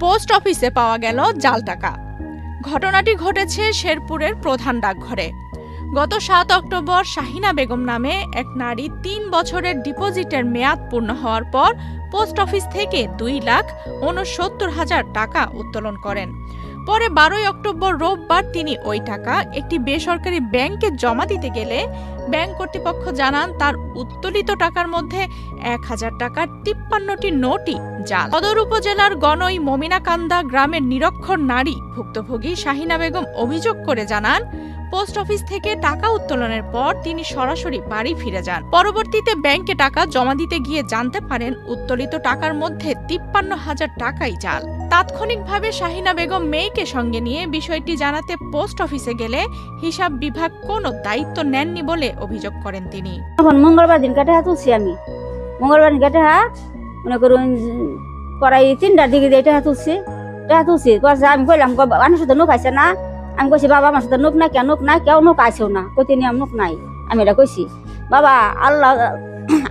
Post অফিসে পাওয়া গেল জাল টাকা। ঘটনাটি ঘটেছে শেরপুরের প্রধান ডাকঘরে। গত ৭ অক্টোবর শাহিনা বেগম নামে এক নারী ৩ বছরের ডিপোজিটের মেয়াদ পূর্ণ হওয়ার পর পোস্ট অফিস থেকে ২,৬৯,০০০ টাকা উত্তোলন করেন। পরে ১২ অক্টোবর রোববার তিনি ওই টাকা একটি বেসরকারি ব্যাংকে জমা দিতে গেলে ব্যাংক কর্তৃপক্ষ জানান তার উত্তোলিত টাকার মধ্যে ১,০০০ টাকার ৫৩টি নোটই জাল। সদর উপজেলার গনই মমিনাকান্দা গ্রামের নিরক্ষর নারী ভুক্তভোগী শাহিনা বেগম অভিযোগ করে জানান, পোস্ট অফিস থেকে টাকা উত্তোলনের পর তিনি সরাসরি বাড়ি ফিরে যান। পরবর্তীতে ব্যাংকে টাকা জমা দিতে গিয়ে জানতে পারেন উত্তোলিত টাকার মধ্যে ৫৩,০০০ টাকাই জাল। তাৎক্ষণিকভাবে শাহিনা বেগম মেয়েকে সঙ্গে নিয়ে বিষয়টি জানাতে পোস্ট অফিসে গেলে হিসাব বিভাগ কোনো দায়িত্ব নেননি বলে অভিযোগ করেন তিনি। এখন মঙ্গলবার দিন কাটা তুলছি আমি, মঙ্গলবার দিন কাটা মনে করুন প্রায় ৩টার দিকে এটা তুলছি আমি কইলাম আমার সাথে নোক আছে না, আমি কইছি বাবা আমার সাথে নোক না কেউ নোক আছেও না, কইতে নিয়ে নোক নাই। আমি এটা কইছি বাবা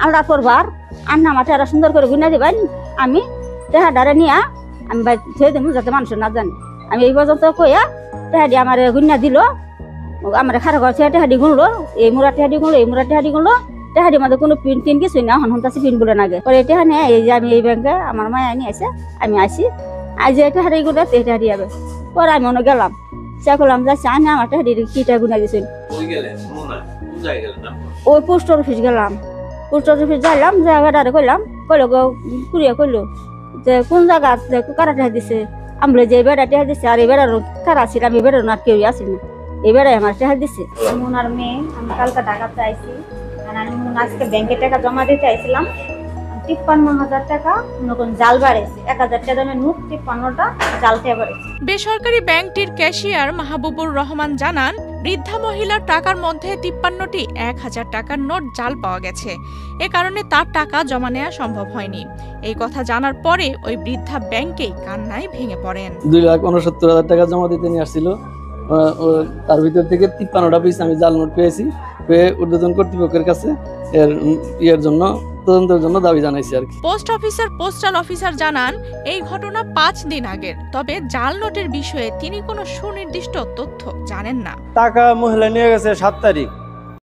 আল্লাহ করবার আন্না আমার টেহারা সুন্দর করে গুনা দিবেন, আমি টেহাডারে নিয়ে আমি ভাই থয়ে দেবো যাতে মানুষ না জানে। আমি এই পর্যন্ত কইয়া টেহাডি আমার গুনা দিল, আমার খারাপ ঘর টেহাডি গুনলো, এই মুড়া টেহাডি গুনলো, এই মুড়া টেহাডি গুনলো, টেহাডির মধ্যে কোনো পিন টিন কিছুই না, হন্তাছে পিন বলে নাগে। পরে টেহা নিয়ে এই যে আমি এই ব্যাংকে আমার মায়া নিয়ে আসে, আমি আসি আজ যে টেহাডি গুলো টেহাডি যাবে। পরে আমি মনে গেলাম চা করলাম যাচ্ছি আমি আমার টেহাডি কিটা গুনা দিয়েছেন। ওই পোস্ট অফিস গেলাম, পোস্ট অফিস যাইলাম, জায়গাটারে কইলাম, কইলো কুড়িয়ে কইলো যে কোন জায়গা কারা টেহা দিছে, আমরা যে বেড়া টেহা দিছে আর এই বেড়ার কারা ছিল, আমি বেড়ার আর কেউ আসিল না, এই বেড়াই আমার টেহা দিছে। ওনার মেয়ে আমি কালকে টাকা চাইছি, আজকে ব্যাংকে টাকা জমা দিতে চাইছিলাম, ৫৩,০০০ টাকা জাল বাড়েছে, ১,০০০ টাকা দামের নোট ৫৩টা জাল বাড়েছে। বেসরকারি ব্যাংকটির ক্যাশিয়ার মাহবুবুর রহমান জানান, বৃদ্ধা মহিলার টাকার মধ্যে ৫৩টি ১,০০০ টাকার নোট জাল পাওয়া গেছে। এ কারণে তার টাকা জমা নেওয়া সম্ভব হয়নি। এই কথা জানার পরে ওই বৃদ্ধা ব্যাংকেই কান্নায় ভেঙে পড়েন। ২,৬৯,০০০ টাকা জমা দিতে নিয়ে আসছিল, তার ভিতর থেকে ৫৩টা পিস আমি জাল নোট পেয়েছি, পেয়ে ঊর্ধ্বতন কর্তৃপক্ষের কাছে এর জন্য তদন্তের জন্য দাবি জানাইছি আর কি। পোস্ট অফিসার পোস্টাল অফিসার জানান, এই ঘটনা ৫ দিন আগের, তবে জাল নোটের বিষয়ে তিনি কোনো সুনির্দিষ্ট তথ্য জানেন না। টাকা মহিলা নিয়ে গেছে ৭ তারিখ,